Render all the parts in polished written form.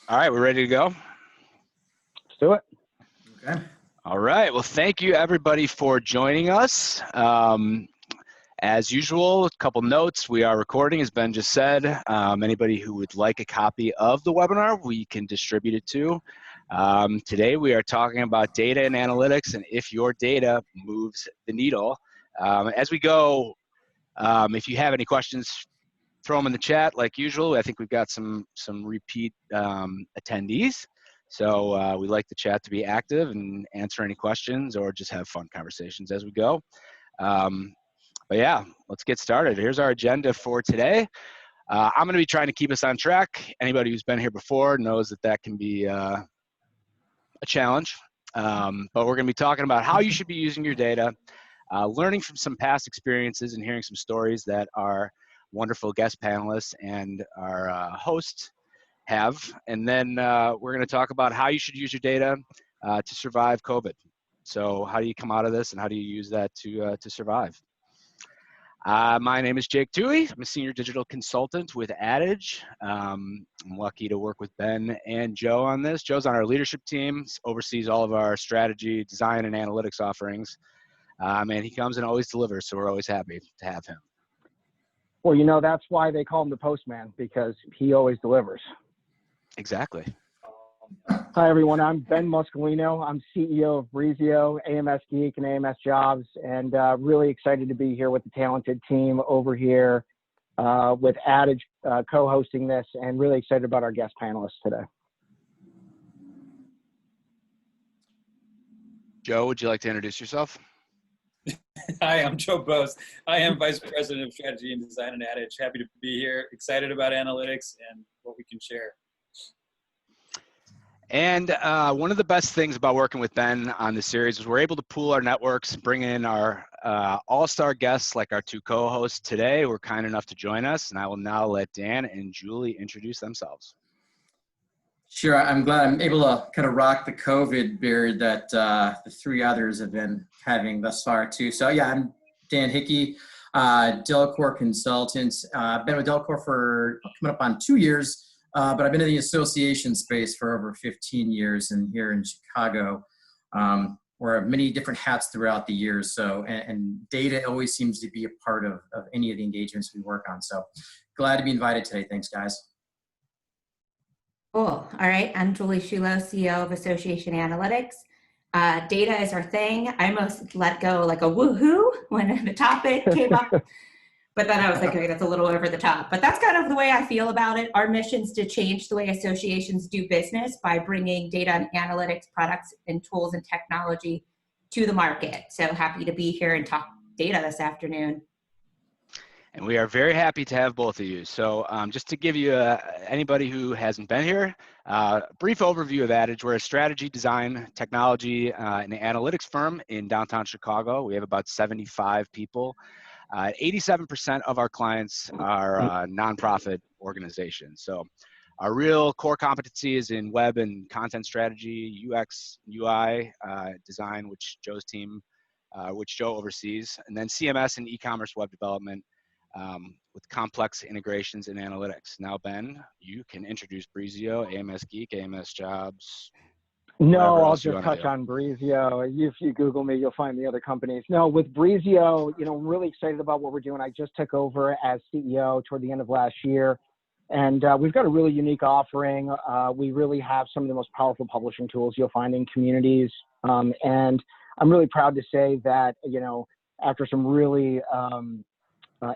All right, we're ready to go. Let's do it. Okay. All right. Well, thank you everybody for joining us. As usual, a couple notes. We are recording, as Ben just said. Anybody who would like a copy of the webinar, we can distribute it to. Today we are talking about data and analytics and if your data moves the needle. As we go, if you have any questions, throw them in the chat like usual. I think we've got some repeat attendees. So we like the chat to be active and answer any questions or just have fun conversations as we go. But yeah, let's get started. Here's our agenda for today. I'm going to be trying to keep us on track. Anybody who's been here before knows that that can be a challenge. But we're going to be talking about how you should be using your data, learning from some past experiences and hearing some stories that our wonderful guest panelists and our hosts have. And then we're going to talk about how you should use your data to survive COVID. So how do you come out of this and how do you use that to survive? My name is Jake Toohey. I'm a senior digital consultant with Adage. I'm lucky to work with Ben and Joe on this. Joe's on our leadership team, oversees all of our strategy, design, and analytics offerings. And he comes and always delivers, so we're always happy to have him. Well, you know, that's why they call him the postman, because he always delivers. Exactly. Hi, everyone. I'm Ben Muscolino. I'm CEO of Breezio, AMS Geek, and AMS Jobs, and really excited to be here with the talented team over here with Adage co-hosting this, and really excited about our guest panelists today. Joe, would you like to introduce yourself? Hi, I'm Joe Bose. I am Vice President of Strategy and Design at Adage. Happy to be here. Excited about analytics and what we can share. And one of the best things about working with Ben on this series is we're able to pool our networks, bring in our all-star guests like our two co-hosts today who are kind enough to join us. And I will now let Dan and Julie introduce themselves. Sure, I'm glad I'm able to kind of rock the COVID beard that the three others have been having thus far too. So yeah, I'm Dan Hickey, Delcor consultant. I've been with Delcor for coming up on 2 years. But I've been in the association space for over 15 years and here in Chicago, where I have many different hats throughout the years. So, and data always seems to be a part of any of the engagements we work on. So glad to be invited today. Thanks, guys. Cool. All right. I'm Julie Shulo, CEO of Association Analytics. Data is our thing. I almost let go like a woohoo when the topic came up. But then I was like, okay, that's a little over the top. But that's kind of the way I feel about it. Our mission is to change the way associations do business by bringing data and analytics products and tools and technology to the market. So happy to be here and talk data this afternoon. And we are very happy to have both of you. So just to give you anybody who hasn't been here, a brief overview of Adage. We're a strategy, design, technology, and analytics firm in downtown Chicago. We have about 75 people. 87% of our clients are nonprofit organizations. So our real core competency is in web and content strategy, UX, UI, design, which Joe's team, which Joe oversees, and then CMS and e-commerce web development with complex integrations and analytics. Now, Ben, you can introduce Breezio, AMS Geek, AMS Jobs. No, I'll just touch on Breezio. If you Google me, you'll find the other companies. No, with Breezio, you know, I'm really excited about what we're doing. I just took over as CEO toward the end of last year, and we've got a really unique offering. We really have some of the most powerful publishing tools you'll find in communities, and I'm really proud to say that, you know, after some really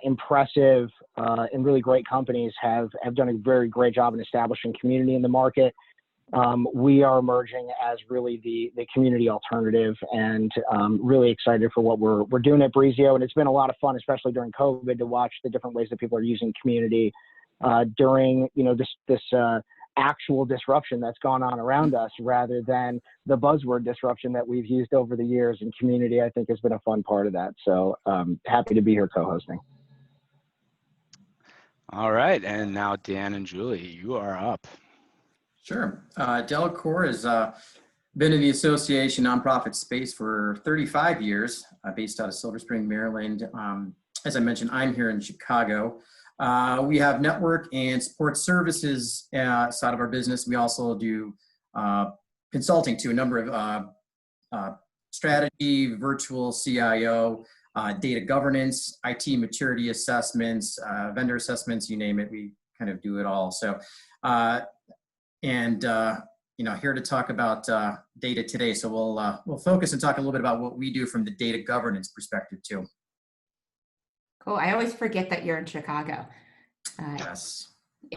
impressive and really great companies have done a very great job in establishing community in the market. We are emerging as really the community alternative, and really excited for what we're doing at Breezio. And it's been a lot of fun, especially during COVID, to watch the different ways that people are using community during, you know, this actual disruption that's gone on around us, rather than the buzzword disruption that we've used over the years. And community, I think, has been a fun part of that. So happy to be here co-hosting. All right, and now Dan and Julie, you are up. Sure. Delcor has been in the association nonprofit space for 35 years, based out of Silver Spring, Maryland. As I mentioned, I'm here in Chicago. We have network and support services side of our business. We also do consulting to a number of strategy, virtual CIO, data governance, IT maturity assessments, vendor assessments, you name it. We kind of do it all. So, here to talk about data today. So we'll focus and talk a little bit about what we do from the data governance perspective too. Cool. I always forget that you're in Chicago. Yes.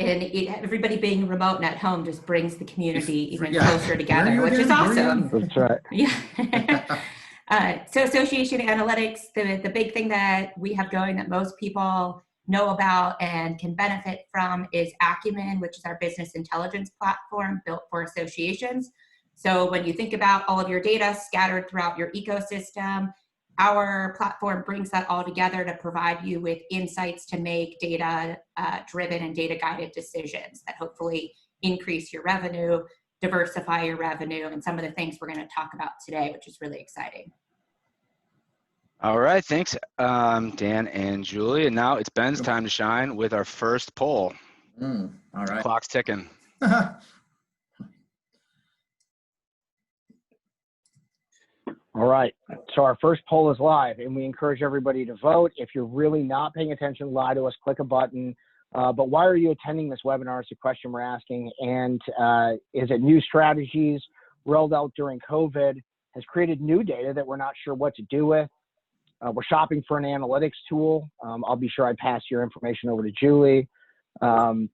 And everybody being remote and at home just brings the community even Yeah. closer together, which is Where are you awesome. again? That's right. Yeah. So Association Analytics, the big thing that we have going that most people know about and can benefit from is Acumen, which is our business intelligence platform built for associations. So when you think about all of your data scattered throughout your ecosystem, our platform brings that all together to provide you with insights to make data driven and data guided decisions that hopefully increase your revenue, diversify your revenue, and some of the things we're going to talk about today, which is really exciting. All right, thanks, Dan and Julie. And now it's Ben's time to shine with our first poll. All right. Clock's ticking. All right. So our first poll is live, and we encourage everybody to vote. If you're really not paying attention, lie to us, click a button. But why are you attending this webinar is the question we're asking. And is it new strategies rolled out during COVID has created new data that we're not sure what to do with? We're shopping for an analytics tool. I'll be sure I pass your information over to Julie. And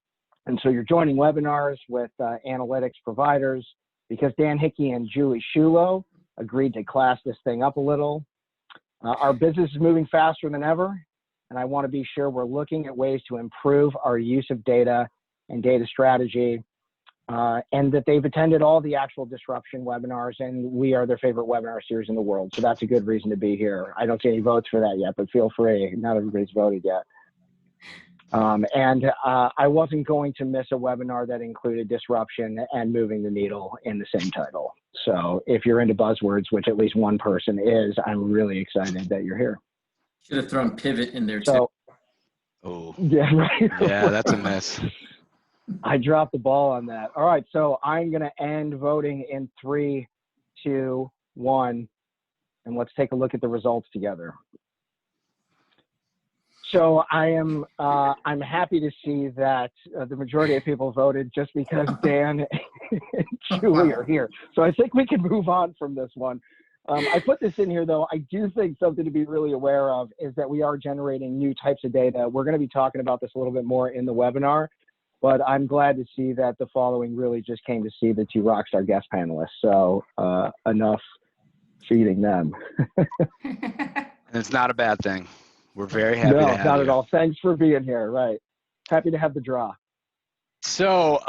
so you're joining webinars with analytics providers because Dan Hickey and Julie Shulo agreed to class this thing up a little. Our business is moving faster than ever, and I want to be sure we're looking at ways to improve our use of data and data strategy, and that they've attended all the actual disruption webinars, and we are their favorite webinar series in the world. So that's a good reason to be here. I don't see any votes for that yet, but feel free. Not everybody's voted yet. I wasn't going to miss a webinar that included disruption and moving the needle in the same title. So if you're into buzzwords, which at least one person is, I'm really excited that you're here. Should have thrown pivot in there too. So, Oh, yeah, right. yeah, that's a miss. I dropped the ball on that. All right, so I'm going to end voting in 3, 2, 1, and let's take a look at the results together. So I'm happy to see that the majority of people voted just because Dan and Julie are here. So I think we can move on from this one. I put this in here though. I do think something to be really aware of is that we are generating new types of data. We're going to be talking about this a little bit more in the webinar, but I'm glad to see that the following really just came to see the two rockstar guest panelists. So enough feeding them. And it's not a bad thing. We're very happy to have you. No, not at all. Thanks for being here. Right. Happy to have the draw. So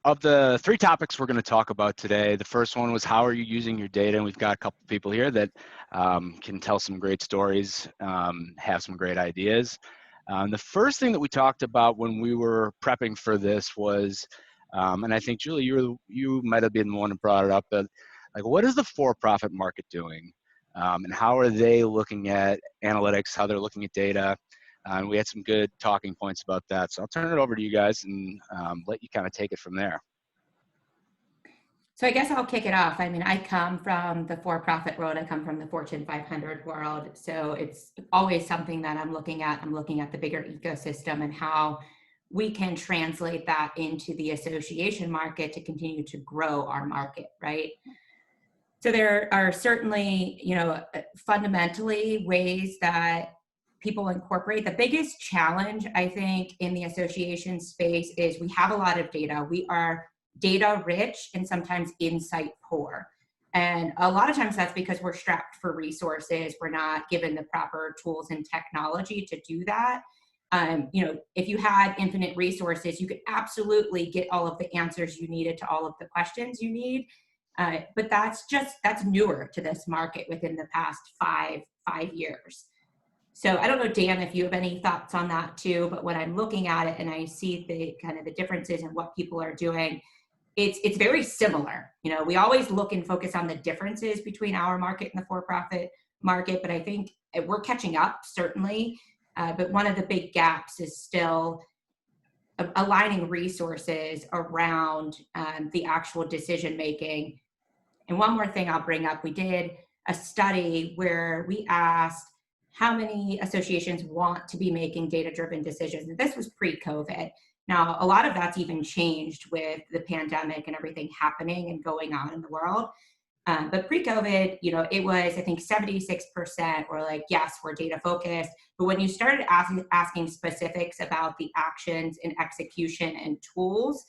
of the 3 topics we're going to talk about today, the first one was how are you using your data? And we've got a couple people here that can tell some great stories, have some great ideas. The first thing that we talked about when we were prepping for this was, and I think Julie, you might have been the one who brought it up, but like, what is the for-profit market doing? And how are they looking at analytics, how they're looking at data? And we had some good talking points about that. So I'll turn it over to you guys and let you kind of take it from there. So I guess I'll kick it off. I mean, I come from the for-profit world. I come from the Fortune 500 world. So it's always something that I'm looking at. I'm looking at the bigger ecosystem and how we can translate that into the association market to continue to grow our market, right? So there are certainly, fundamentally ways that people incorporate. The biggest challenge, I think, in the association space is we have a lot of data. We are data rich and sometimes insight poor. And a lot of times that's because we're strapped for resources. We're not given the proper tools and technology to do that. If you had infinite resources, you could absolutely get all of the answers you needed to all of the questions you need. But that's newer to this market within the past five years. So I don't know, Dan, if you have any thoughts on that too, but when I'm looking at it and I see the kind of the differences in what people are doing, it's very similar. We always look and focus on the differences between our market and the for-profit market, but I think we're catching up, certainly. But one of the big gaps is still aligning resources around the actual decision making. And one more thing I'll bring up, we did a study where we asked how many associations want to be making data-driven decisions. And this was pre-COVID. Now, a lot of that's even changed with the pandemic and everything happening and going on in the world. But pre-COVID, it was, I think 76% were like, yes, we're data focused. But when you started asking specifics about the actions and execution and tools,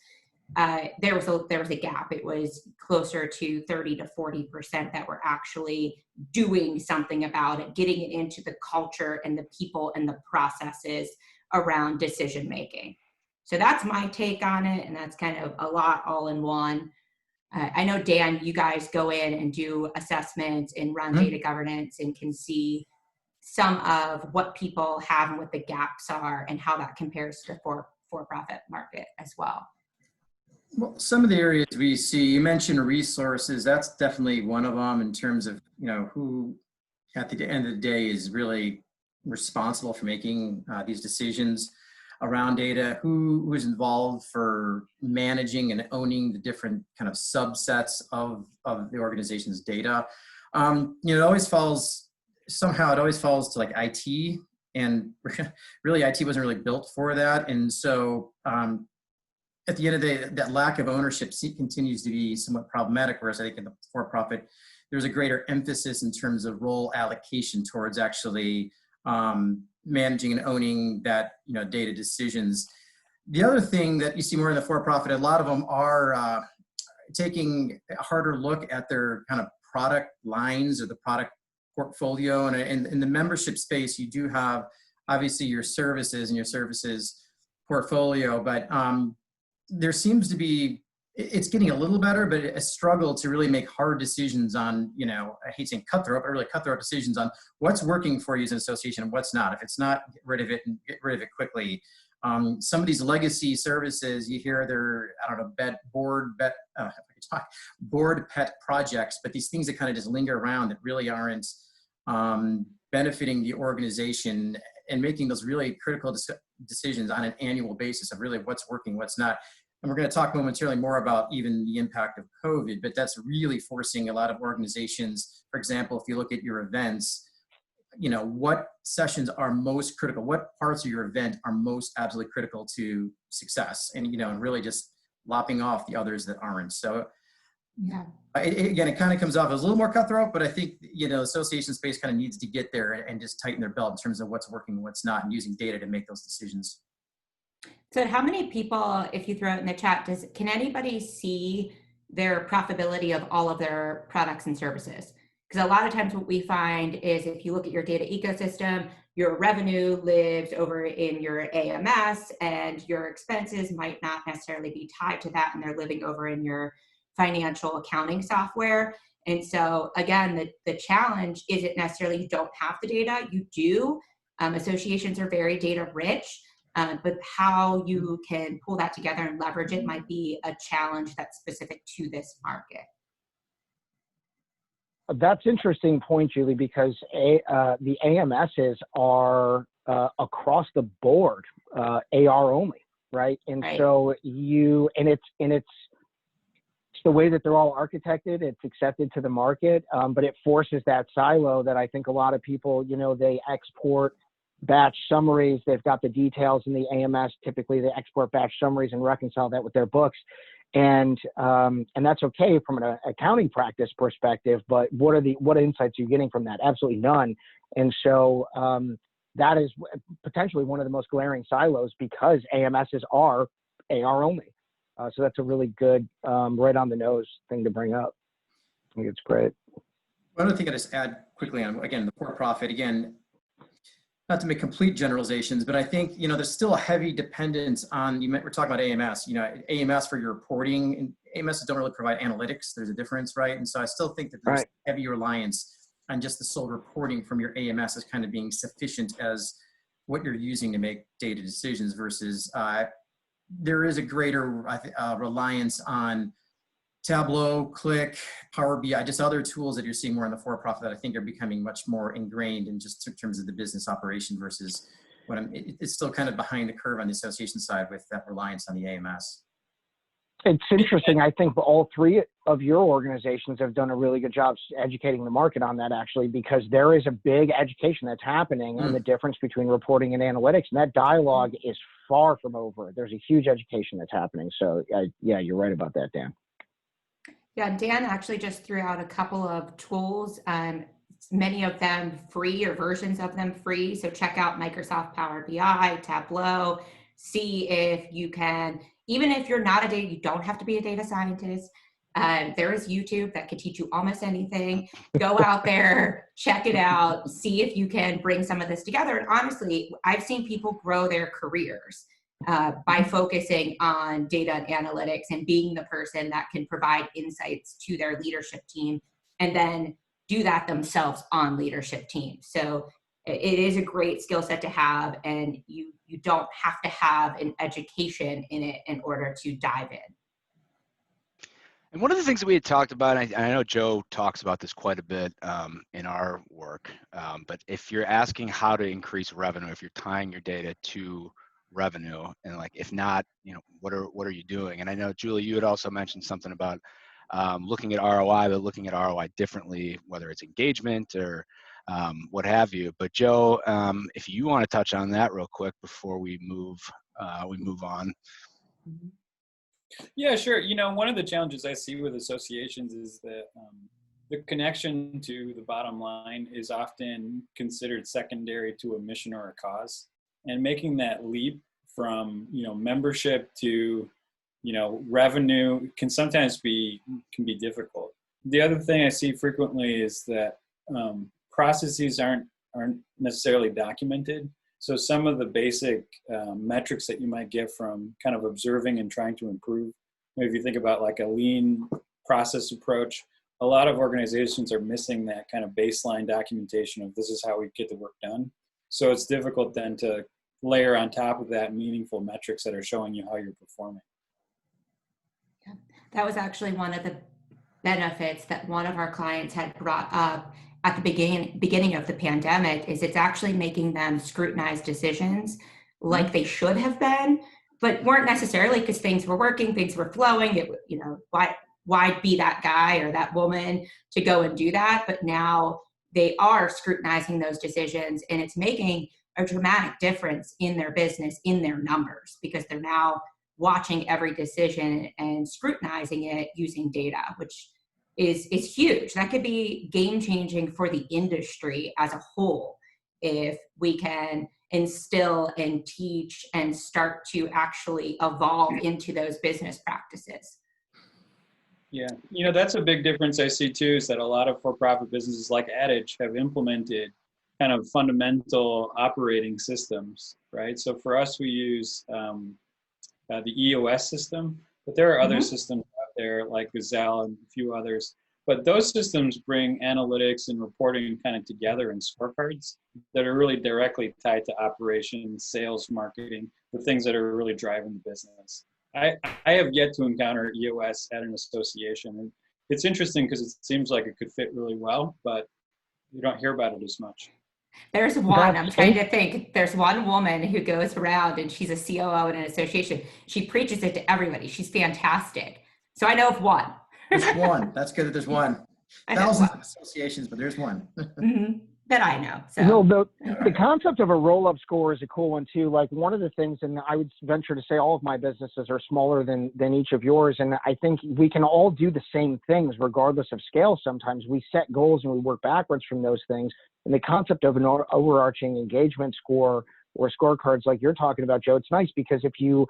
there was a gap. It was closer to 30 to 40% that were actually doing something about it, getting it into the culture and the people and the processes around decision making. So that's my take on it, and that's kind of a lot all in one. I know, Dan, you guys go in and do assessments and run data governance and can see some of what people have and what the gaps are and how that compares to the for-profit market as well. Well, some of the areas we see, you mentioned resources, that's definitely one of them in terms of, who at the end of the day is really responsible for making these decisions around data, who is involved for managing and owning the different kind of subsets of the organization's data. It always falls to like IT, and really IT wasn't really built for that. And so at the end of the day, that lack of ownership continues to be somewhat problematic, whereas I think in the for-profit, there's a greater emphasis in terms of role allocation towards actually managing and owning that, data decisions. The other thing that you see more in the for-profit, a lot of them are taking a harder look at their kind of product lines or the product portfolio. And in the membership space, you do have obviously your services and your services portfolio, but there seems to be, it's getting a little better, but a struggle to really make hard decisions on, I hate saying cutthroat, but really cutthroat decisions on what's working for you as an association and what's not. If it's not, get rid of it and get rid of it quickly. Some of these legacy services, you hear they're, board pet projects, but these things that kind of just linger around that really aren't benefiting the organization and making those really critical decisions on an annual basis of really what's working, what's not. And we're going to talk momentarily more about even the impact of COVID, but that's really forcing a lot of organizations. For example, if you look at your events, what sessions are most critical, what parts of your event are most absolutely critical to success, and, and really just lopping off the others that aren't. So yeah, again, it kind of comes off as a little more cutthroat, but I think, association space kind of needs to get there and just tighten their belt in terms of what's working and what's not, and using data to make those decisions. So how many people, if you throw it in the chat, can anybody see their profitability of all of their products and services? Because a lot of times what we find is if you look at your data ecosystem, your revenue lives over in your AMS and your expenses might not necessarily be tied to that, and they're living over in your financial accounting software. And so again, the challenge isn't necessarily you don't have the data, you do. Associations are very data rich. But how you can pull that together and leverage it might be a challenge that's specific to this market. That's interesting point, Julie, because the AMSs are across the board AR only, right? And right. So it's the way that they're all architected. It's accepted to the market, but it forces that silo that I think a lot of people, they export batch summaries. They've got the details in the AMS. Typically, they export batch summaries and reconcile that with their books, and that's okay from an accounting practice perspective. But what insights are you getting from that? Absolutely none. And so that is potentially one of the most glaring silos because AMSs are AR only. So that's a really good, right on the nose thing to bring up. I think it's great. One other thing I just add quickly on, again, the for-profit, again, not to make complete generalizations, but I think, there's still a heavy dependence on, we're talking about AMS, AMS for your reporting, and AMSs don't really provide analytics. There's a difference, right? And so I still think that there's right. heavy reliance on just the sole reporting from your AMS as kind of being sufficient as what you're using to make data decisions versus there is a greater reliance on Tableau, Click, Power BI, just other tools that you're seeing more in the for-profit that I think are becoming much more ingrained in just in terms of the business operation versus it's still kind of behind the curve on the association side with that reliance on the AMS. It's interesting. I think all three of your organizations have done a really good job educating the market on that, actually, because there is a big education that's happening on the difference between reporting and analytics, and that dialogue is far from over. There's a huge education that's happening. So yeah, you're right about that, Dan. Yeah, Dan actually just threw out a couple of tools, many of them free or versions of them free. So check out Microsoft Power BI, Tableau, see if you can, even if you're not you don't have to be a data scientist. There is YouTube that can teach you almost anything. Go out there, check it out, see if you can bring some of this together. And honestly, I've seen people grow their careers by focusing on data and analytics and being the person that can provide insights to their leadership team and then do that themselves on leadership teams. So it is a great skill set to have, and you don't have to have an education in it in order to dive in. And one of the things that we had talked about, and I know Joe talks about this quite a bit in our work, but if you're asking how to increase revenue, if you're tying your data to revenue, and like if not, what are you doing? And I know, Julie, you had also mentioned something about looking at ROI, but looking at ROI differently, whether it's engagement or what have you. But Joe, if you want to touch on that real quick before we move on. Yeah, sure. One of the challenges I see with associations is that the connection to the bottom line is often considered secondary to a mission or a cause. And making that leap from, membership to, revenue can sometimes be difficult. The other thing I see frequently is that processes aren't necessarily documented. So some of the basic metrics that you might get from kind of observing and trying to improve, maybe if you think about like a lean process approach, a lot of organizations are missing that kind of baseline documentation of this is how we get the work done. So it's difficult then to layer on top of that meaningful metrics that are showing you how you're performing. Yeah. That was actually one of the benefits that one of our clients had brought up at the beginning of the pandemic, is it's actually making them scrutinize decisions like they should have been, but weren't necessarily, because things were working, things were flowing. Why be that guy or that woman to go and do that? But now they are scrutinizing those decisions, and it's making a dramatic difference in their business, in their numbers, because they're now watching every decision and scrutinizing it using data, which is huge. That could be game changing for the industry as a whole if we can instill and teach and start to actually evolve into those business practices. Yeah, that's a big difference I see too, is that a lot of for-profit businesses like Adage have implemented kind of fundamental operating systems, right? So for us, we use the EOS system, but there are other systems out there like Gazelle and a few others. But those systems bring analytics and reporting kind of together in scorecards that are really directly tied to operations, sales, marketing, the things that are really driving the business. I have yet to encounter EOS at an association. And it's interesting because it seems like it could fit really well, but you don't hear about it as much. There's one, I'm trying to think, there's one woman who goes around and she's a COO in an association. She preaches it to everybody. She's fantastic. So I know of one. There's one. That's good that there's one. Thousands of associations, but there's one. That I know. So the concept of a roll-up score is a cool one too. Like one of the things, and I would venture to say all of my businesses are smaller than each of yours, and I think we can all do the same things regardless of scale. Sometimes we set goals and we work backwards from those things. And the concept of an overarching engagement score or scorecards like you're talking about, Joe, it's nice because if you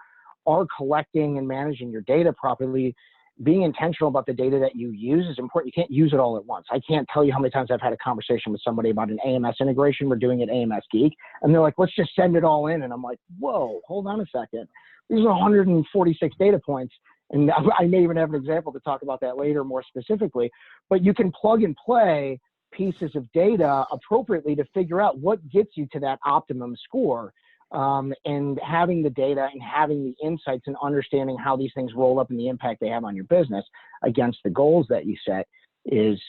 are collecting and managing your data properly, being intentional about the data that you use is important. You can't use it all at once. I can't tell you how many times I've had a conversation with somebody about an AMS integration. We're doing it AMS Geek. And they're like, let's just send it all in. And I'm like, whoa, hold on a second. These are 146 data points. And I may even have an example to talk about that later more specifically. But you can plug and play pieces of data appropriately to figure out what gets you to that optimum score. And having the data and having the insights and understanding how these things roll up and the impact they have on your business against the goals that you set is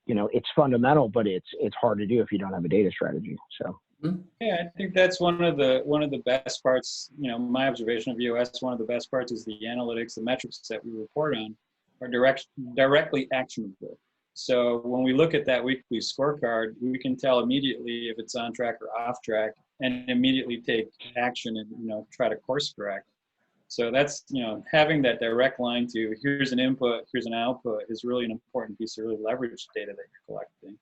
it's fundamental, but it's hard to do if you don't have a data strategy. So. Yeah, I think that's one of the best parts. My observation of EOS, one of the best parts is the analytics, the metrics that we report on are directly actionable. So when we look at that weekly scorecard, we can tell immediately if it's on track or off track, and immediately take action and try to course correct. So that's having that direct line to here's an input, here's an output is really an important piece to really leverage the data that you're collecting.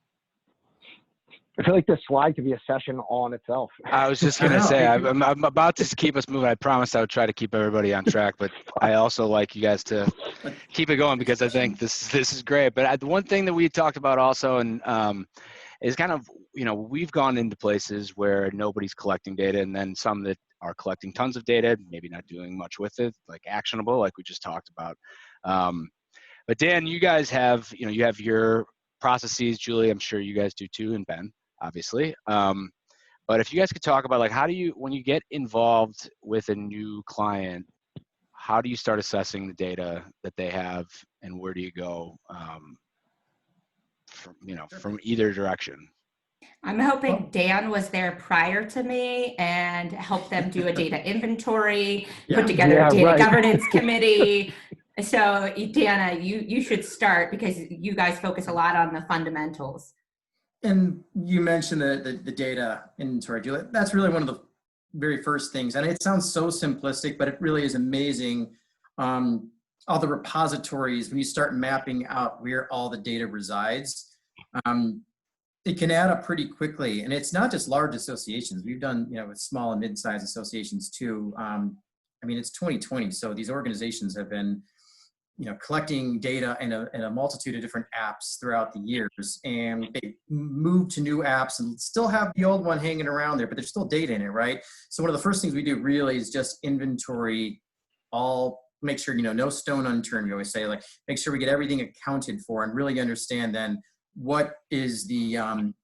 I feel like this slide could be a session all in itself. I was just going to say, I'm about to keep us moving. I promised I would try to keep everybody on track, but I also like you guys to keep it going because I think this is great. But the one thing that we talked about also, and is kind of, we've gone into places where nobody's collecting data, and then some that are collecting tons of data, maybe not doing much with it, like actionable, like we just talked about. But Dan, you guys have, you have your processes. Julie, I'm sure you guys do too, and Ben, obviously. But if you guys could talk about, like, how do you, when you get involved with a new client, how do you start assessing the data that they have, and where do you go from either direction? I'm hoping Dan was there prior to me and helped them do a data inventory, put together a data governance committee. So Deanna, you should start because you guys focus a lot on the fundamentals. And you mentioned the data inventory, Julie. That's really one of the very first things. And it sounds so simplistic, but it really is amazing. All the repositories, when you start mapping out where all the data resides, it can add up pretty quickly. And it's not just large associations. We've done, with small and mid-sized associations too. It's 2020, so these organizations have been collecting data in a multitude of different apps throughout the years, and they moved to new apps and still have the old one hanging around there, but there's still data in it, right? So one of the first things we do really is just inventory make sure, no stone unturned. We always say, like, make sure we get everything accounted for and really understand then what is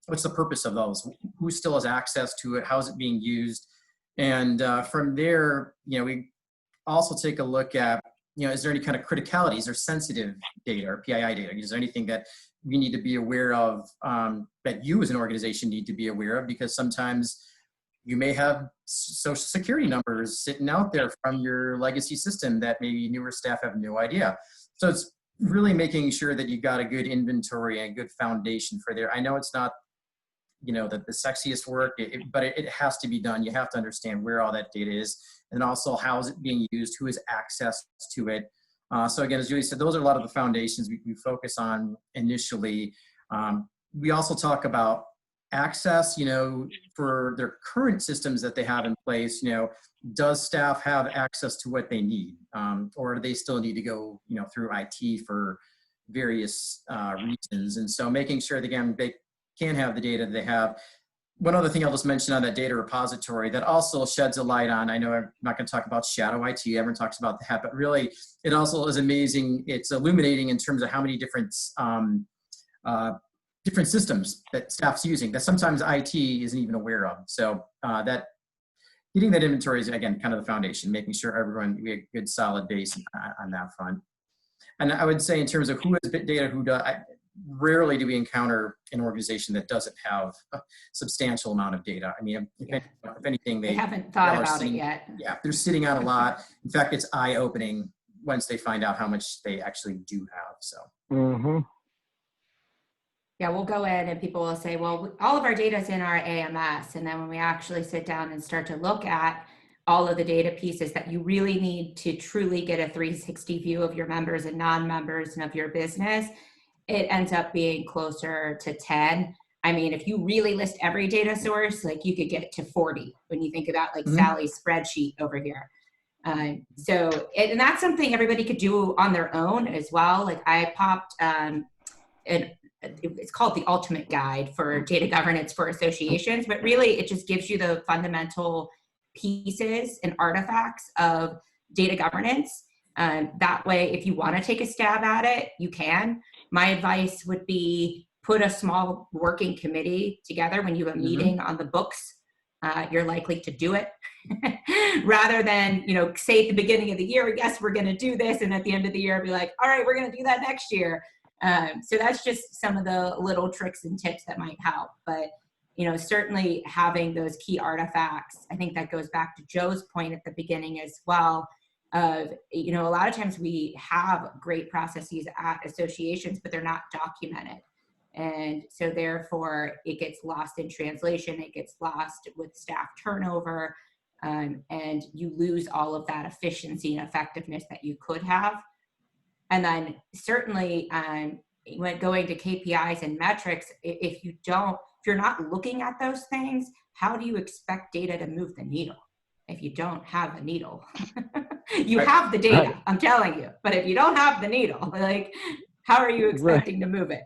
what's the purpose of those? Who still has access to it? How is it being used? And from there, we also take a look at, is there any kind of criticalities or sensitive data or PII data? Is there anything that we need to be aware of, that you as an organization need to be aware of? Because sometimes you may have social security numbers sitting out there from your legacy system that maybe newer staff have no idea. So it's really making sure that you got a good inventory and a good foundation for there. I know it's not, the sexiest work, but it has to be done. You have to understand where all that data is, and also how is it being used, who has access to it. So again, as Julie said, those are a lot of the foundations we focus on initially. We also talk about access, for their current systems that they have in place. Does staff have access to what they need, or do they still need to go, through IT for various reasons? And so making sure that, again, they can have the data they have. One other thing I'll just mention on that data repository that also sheds a light on, I know I'm not going to talk about shadow IT, everyone talks about that, but really it also is amazing. It's illuminating in terms of how many different different systems that staff's using that sometimes IT isn't even aware of. So that getting that inventory is, again, kind of the foundation, making sure we have a good solid base on that front. And I would say in terms of who has data, who does, rarely do we encounter an organization that doesn't have a substantial amount of data. If anything, they haven't thought about it yet. Yeah, they're sitting on a lot. In fact, it's eye-opening once they find out how much they actually do have. So. Mm-hmm. Yeah, we'll go in and people will say, well, all of our data is in our AMS. And then when we actually sit down and start to look at all of the data pieces that you really need to truly get a 360 view of your members and non-members and of your business, it ends up being closer to 10. If you really list every data source, like, you could get to 40 when you think about, like, Sally's spreadsheet over here. And that's something everybody could do on their own as well. Like, I popped, it's called the Ultimate Guide for Data Governance for Associations, but really it just gives you the fundamental pieces and artifacts of data governance. That way, if you want to take a stab at it, you can. My advice would be put a small working committee together when you have a meeting on the books. You're likely to do it rather than, say at the beginning of the year, yes, we're going to do this. And at the end of the year, be like, all right, we're going to do that next year. So that's just some of the little tricks and tips that might help. But, certainly having those key artifacts, I think that goes back to Joe's point at the beginning as well of, a lot of times we have great processes at associations, but they're not documented. And so therefore it gets lost in translation, it gets lost with staff turnover, and you lose all of that efficiency and effectiveness that you could have. And then certainly when going to KPIs and metrics, if you're not looking at those things, how do you expect data to move the needle if you don't have a needle? You have the data, Right. I'm telling you, but if you don't have the needle, like, how are you expecting to move it?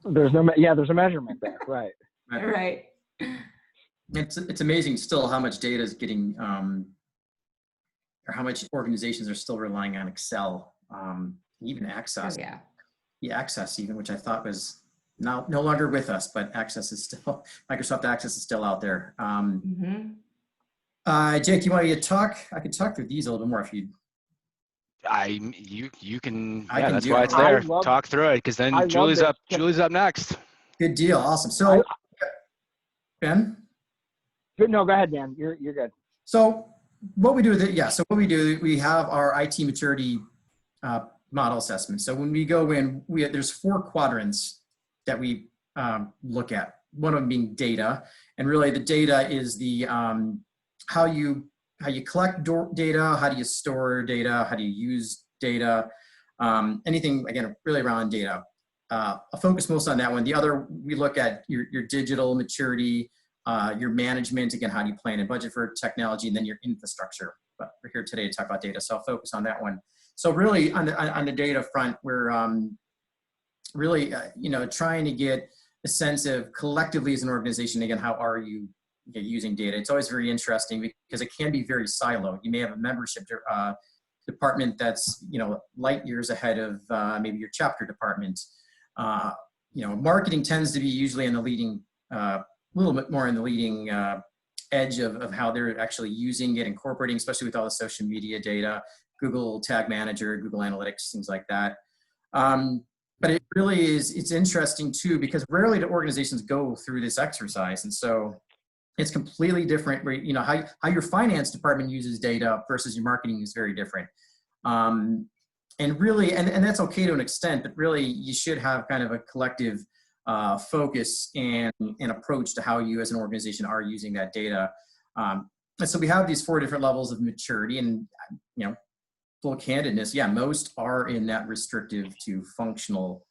There's a measurement there, right? Right. It's amazing still how much data is getting, or how much organizations are still relying on Excel, even Oh, Access. yeah. Yeah, Access even, which I thought was no longer with us, but Access is still, Microsoft Access is still out there. Mm-hmm. Jake, you want me to talk? I could talk through these a little bit more if you. You can, I yeah, can that's do why it. it's there. I love- Talk through it, because then I love Julie's this. up. Julie's up next. Good deal. Awesome. So, Ben? No, go ahead, Dan. You're good. So what we do with it, so what we do, we have our IT maturity model assessment. So when we go in, there's 4 quadrants that we look at. One of them being data, and really the data is the how you collect data, how do you store data, how do you use data, anything again really around data. I'll focus most on that one. The other, we look at your digital maturity, your management, again, how do you plan and budget for technology, and then your infrastructure. But we're here today to talk about data, so I'll focus on that one. So really on the data front, we're really trying to get a sense of collectively as an organization, again, how are you using data? It's always very interesting because it can be very siloed. You may have a membership department that's light years ahead of maybe your chapter department. Marketing tends to be usually in the leading, a little bit more in the leading edge of how they're actually using it, incorporating, especially with all the social media data, Google Tag Manager, Google Analytics, things like that. But it really is, it's interesting too, because rarely do organizations go through this exercise. And so it's completely different, how your finance department uses data versus your marketing is very different. And really, and that's okay to an extent, but really you should have kind of a collective focus and approach to how you as an organization are using that data. And so we have these 4 different levels of maturity, and full candidness, most are in that restrictive to functional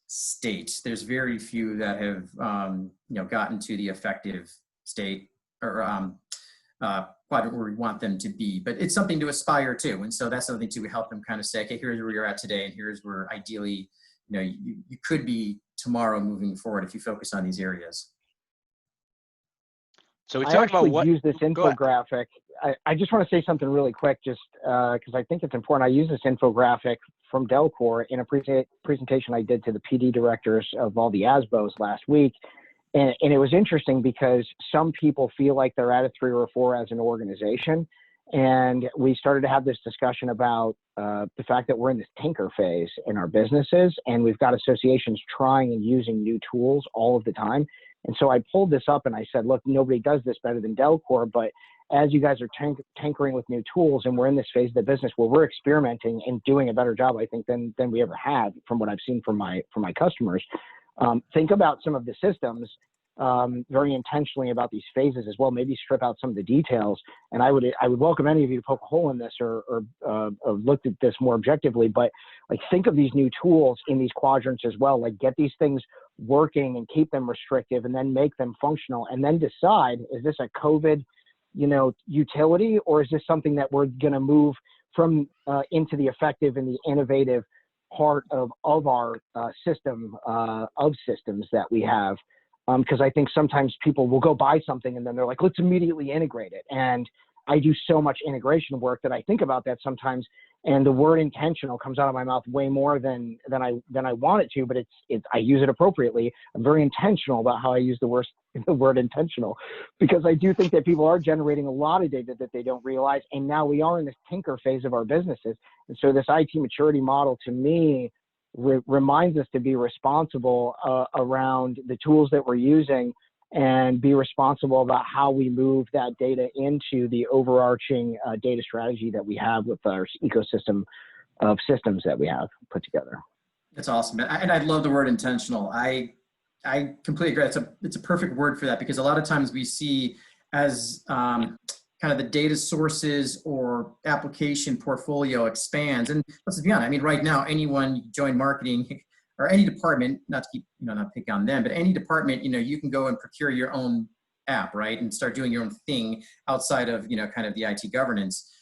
state. There's very few that have gotten to the effective state or quadrant where we want them to be, but it's something to aspire to. And so that's something to help them kind of say, okay, here's where you're at today, and here's where ideally you could be tomorrow moving forward if you focus on these areas. So we I talked about actually what. use this Go ahead. infographic. I just want to say something really quick, just because I think it's important. I use this infographic from Delcor in a presentation I did to the PD directors of all the ASBOs last week. And it was interesting because some people feel like they're at a 3 or a 4 as an organization. And we started to have this discussion about the fact that we're in this tinker phase in our businesses, and we've got associations trying and using new tools all of the time. And so I pulled this up and I said, look, nobody does this better than Delcor, but as you guys are tinkering with new tools, and we're in this phase of the business where we're experimenting and doing a better job, I think, than we ever had from what I've seen from my customers. Think about some of the systems very intentionally about these phases as well. Maybe strip out some of the details. And I would welcome any of you to poke a hole in this or looked at this more objectively. But like, think of these new tools in these quadrants as well. Like, get these things working and keep them restrictive, and then make them functional, and then decide, is this a COVID utility, or is this something that we're going to move from into the effective and the innovative part of our system of systems that we have? Because I think sometimes people will go buy something and then they're like, let's immediately integrate it. And I do so much integration work that I think about that sometimes, and the word intentional comes out of my mouth way more than I want it to, but I use it appropriately. I'm very intentional about how I use the word intentional, because I do think that people are generating a lot of data that they don't realize. And now we are in this tinker phase of our businesses. And so this IT maturity model, to me, reminds us to be responsible around the tools that we're using and be responsible about how we move that data into the overarching data strategy that we have with our ecosystem of systems that we have put together. That's awesome. And I love the word intentional. I completely agree. It's a perfect word for that, because a lot of times we see as kind of the data sources or application portfolio expands. And let's be honest, I mean, right now, anyone join marketing or any department, not to keep, not pick on them, but any department, you can go and procure your own app, right? And start doing your own thing outside of, kind of the IT governance.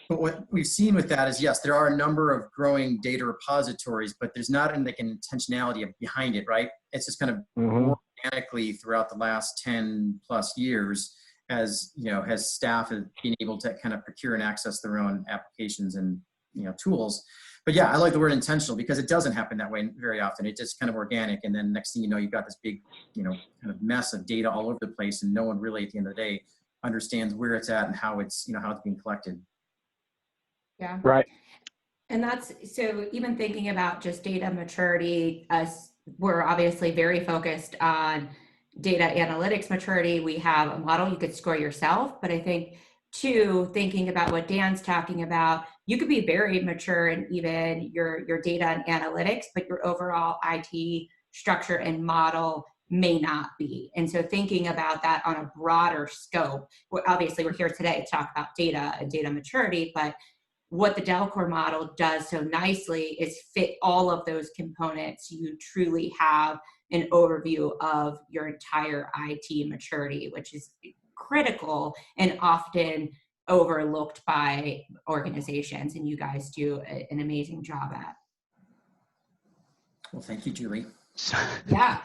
But what we've seen with that is, yes, there are a number of growing data repositories, but there's not like an intentionality behind it, right? It's just kind of organically throughout the last 10 plus years as, has staff have been able to kind of procure and access their own applications and, tools. But yeah, I like the word intentional, because it doesn't happen that way very often. It's just kind of organic. And then next thing you know, you've got this big, kind of mess of data all over the place, and no one really at the end of the day understands where it's at and how it's, how it's being collected. Yeah. Right. And that's, so even thinking about just data maturity, we're obviously very focused on data analytics maturity. We have a model you could score yourself, but I think too, thinking about what Dan's talking about, you could be very mature in even your data and analytics, but your overall IT structure and model may not be. And so thinking about that on a broader scope, obviously we're here today to talk about data and data maturity, but what the Delcor model does so nicely is fit all of those components. You truly have an overview of your entire IT maturity, which is critical and often overlooked by organizations, and you guys do an amazing job at. Well, thank you, Julie. Yeah.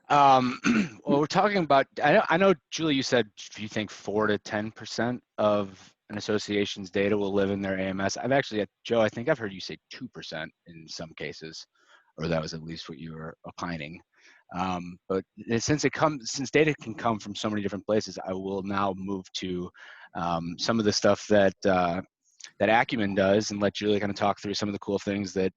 Well, we're talking about, I know, Julie, you said you think 4 to 10% of an association's data will live in their AMS. I've actually, Joe, I think I've heard you say 2% in some cases, or that was at least what you were opining. But since data can come from so many different places, I will now move to some of the stuff that that Acumen does, and let Julie kind of talk through some of the cool things that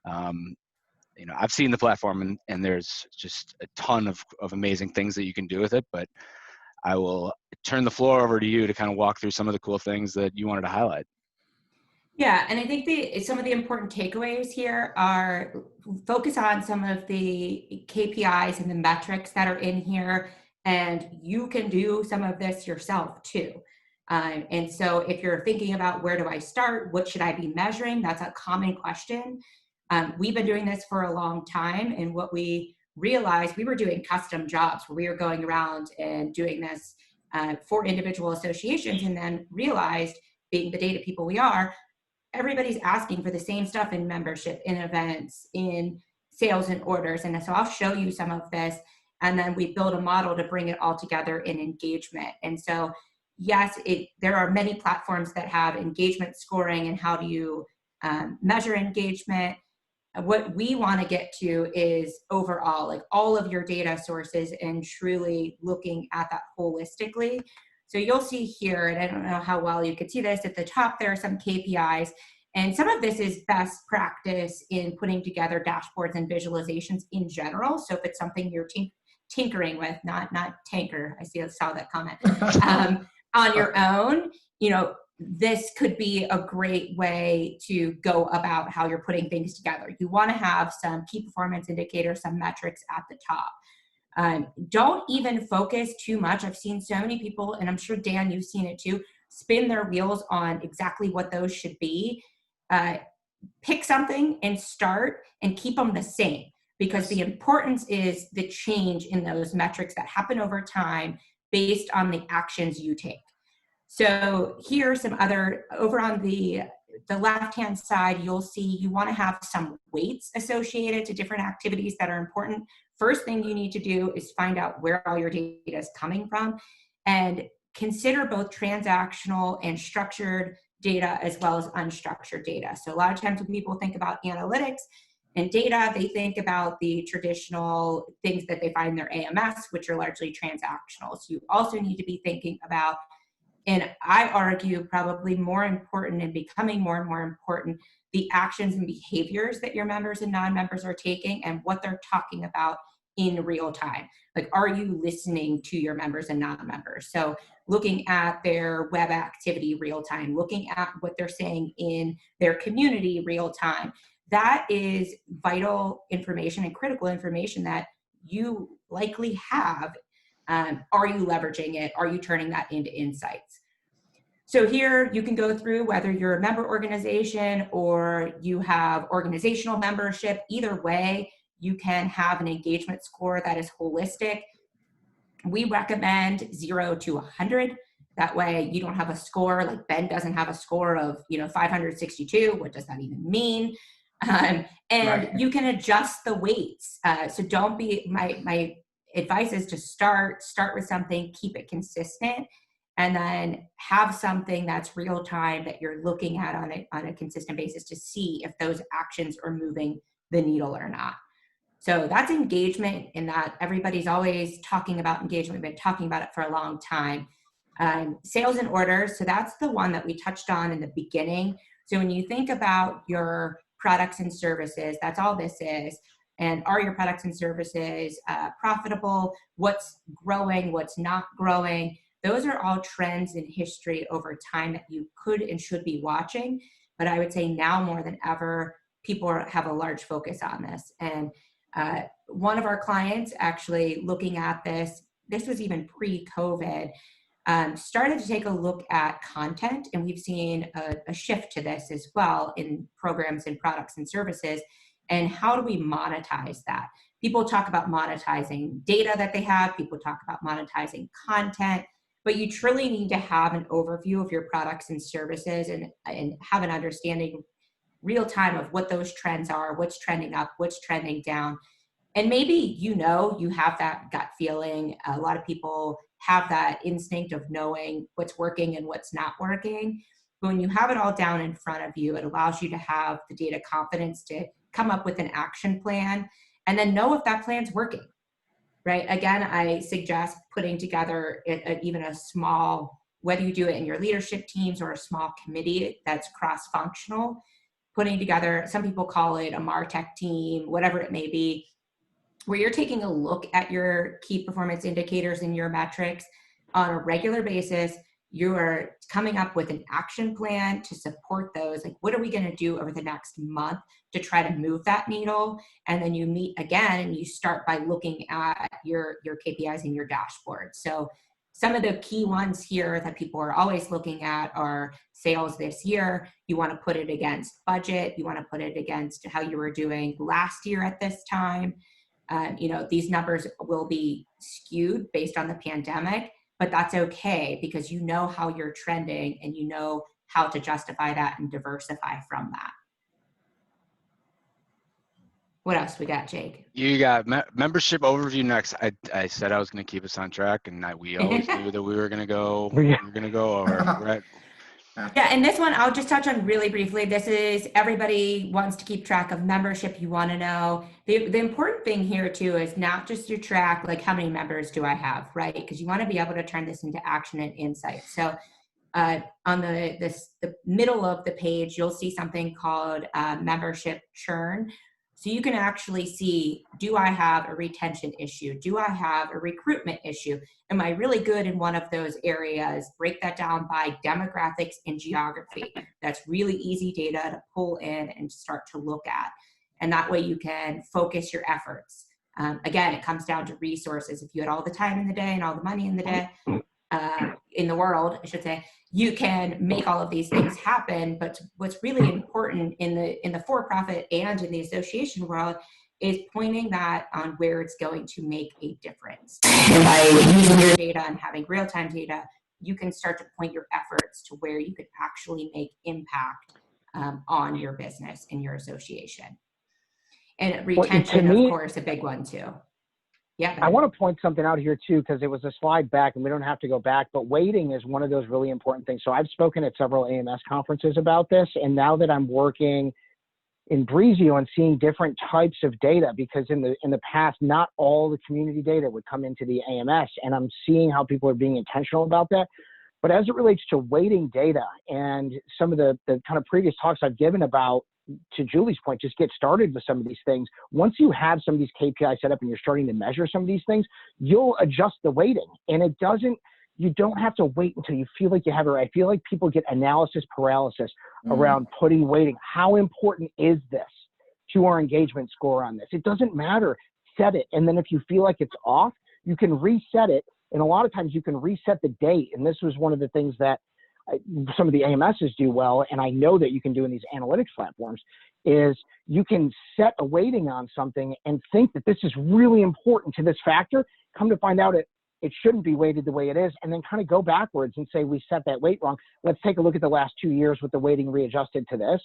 I've seen the platform, and there's just a ton of amazing things that you can do with it. But I will turn the floor over to you to kind of walk through some of the cool things that you wanted to highlight. Yeah, and I think some of the important takeaways here are focus on some of the KPIs and the metrics that are in here, and you can do some of this yourself too. And so if you're thinking about where do I start, what should I be measuring, that's a common question. We've been doing this for a long time, and what we realized, we were doing custom jobs where we were going around and doing this for individual associations, and then realized, being the data people we are, everybody's asking for the same stuff in membership, in events, in sales and orders. And so I'll show you some of this, and then we build a model to bring it all together in engagement. And so yes, there are many platforms that have engagement scoring and how do you measure engagement. What we want to get to is overall, like all of your data sources, and truly looking at that holistically. So you'll see here, and I don't know how well you could see this, at the top there are some KPIs, and some of this is best practice in putting together dashboards and visualizations in general. So if it's something you're tinkering with, not tanker, I saw that comment, on your own, this could be a great way to go about how you're putting things together. You want to have some key performance indicators, some metrics at the top. Don't even focus too much. I've seen so many people, and I'm sure, Dan, you've seen it too, spin their wheels on exactly what those should be. Pick something and start, and keep them the same, because the importance is the change in those metrics that happen over time based on the actions you take. So here are some other, over on the left-hand side, you'll see you want to have some weights associated to different activities that are important. First thing you need to do is find out where all your data is coming from, and consider both transactional and structured data as well as unstructured data. So a lot of times when people think about analytics and data, they think about the traditional things that they find in their AMS, which are largely transactional. So you also need to be thinking about, and I argue probably more important and becoming more and more important, the actions and behaviors that your members and non-members are taking and what they're talking about in real time. Like, are you listening to your members and non-members? So looking at their web activity real time, looking at what they're saying in their community real time. That is vital information and critical information that you likely have. Are you leveraging it? Are you turning that into insights? So here you can go through whether you're a member organization or you have organizational membership. Either way, you can have an engagement score that is holistic. We recommend 0 to 100. That way you don't have a score, like Ben doesn't have a score of 562. What does that even mean? And Right. you can adjust the weights. So don't be, my advice is to start with something, keep it consistent, and then have something that's real time that you're looking at on a consistent basis to see if those actions are moving the needle or not. So that's engagement, in that everybody's always talking about engagement. We've been talking about it for a long time. Sales and orders, so that's the one that we touched on in the beginning. So when you think about your products and services, that's all this is. And are your products and services profitable? What's growing? What's not growing? Those are all trends in history over time that you could and should be watching. But I would say now more than ever, people have a large focus on this. And one of our clients actually looking at this was even pre-COVID, started to take a look at content. And we've seen a shift to this as well in programs and products and services. And how do we monetize that? People talk about monetizing data that they have. People talk about monetizing content. But you truly need to have an overview of your products and services and have an understanding real time of what those trends are, what's trending up, what's trending down. And maybe you have that gut feeling. A lot of people have that instinct of knowing what's working and what's not working. But when you have it all down in front of you, it allows you to have the data confidence to come up with an action plan and then know if that plan's working. Right? Again, I suggest putting together even a small, whether you do it in your leadership teams or a small committee that's cross-functional, putting together, some people call it a MarTech team, whatever it may be, where you're taking a look at your key performance indicators and your metrics on a regular basis. You are coming up with an action plan to support those. Like, what are we going to do over the next month to try to move that needle? And then you meet again and you start by looking at your KPIs and your dashboard. So some of the key ones here that people are always looking at are sales this year. You want to put it against budget. You want to put it against how you were doing last year at this time. These numbers will be skewed based on the pandemic, but that's okay because you know how you're trending and you know how to justify that and diversify from that. What else we got, Jake? You got membership overview next. I said I was going to keep us on track, and we always knew that we were going to go. We were going to go over. Right? Yeah, and this one I'll just touch on really briefly. This is, everybody wants to keep track of membership. You want to know the important thing here too is not just your track, like how many members do I have, right? Because you want to be able to turn this into action and insight. So on the middle of the page, you'll see something called membership churn. So you can actually see, do I have a retention issue? Do I have a recruitment issue? Am I really good in one of those areas? Break that down by demographics and geography. That's really easy data to pull in and start to look at. And that way you can focus your efforts. Again, it comes down to resources. If you had all the time in the day and all the money in the day, in the world, I should say, you can make all of these things happen. But what's really important in the for-profit and in the association world is pointing that on where it's going to make a difference. And by using your data and having real-time data, you can start to point your efforts to where you could actually make impact on your business and your association. And retention, of course, a big one too. Yeah. I want to point something out here too, because it was a slide back and we don't have to go back, but weighting is one of those really important things. So I've spoken at several AMS conferences about this. And now that I'm working in Breezio and seeing different types of data, because in the past, not all the community data would come into the AMS, and I'm seeing how people are being intentional about that. But as it relates to weighting data and some of the kind of previous talks I've given about to Julie's point, just get started with some of these things. Once you have some of these KPIs set up and you're starting to measure some of these things, you'll adjust the weighting. And you don't have to wait until you feel like you have it right. I feel like people get analysis paralysis around putting weighting. How important is this to our engagement score on this? It doesn't matter. Set it. And then if you feel like it's off, you can reset it. And a lot of times you can reset the date. And this was one of the things that some of the AMSs do well, and I know that you can do in these analytics platforms, is you can set a weighting on something and think that this is really important to this factor. Come to find out it shouldn't be weighted the way it is, and then kind of go backwards and say, we set that weight wrong. Let's take a look at the last 2 years with the weighting readjusted to this.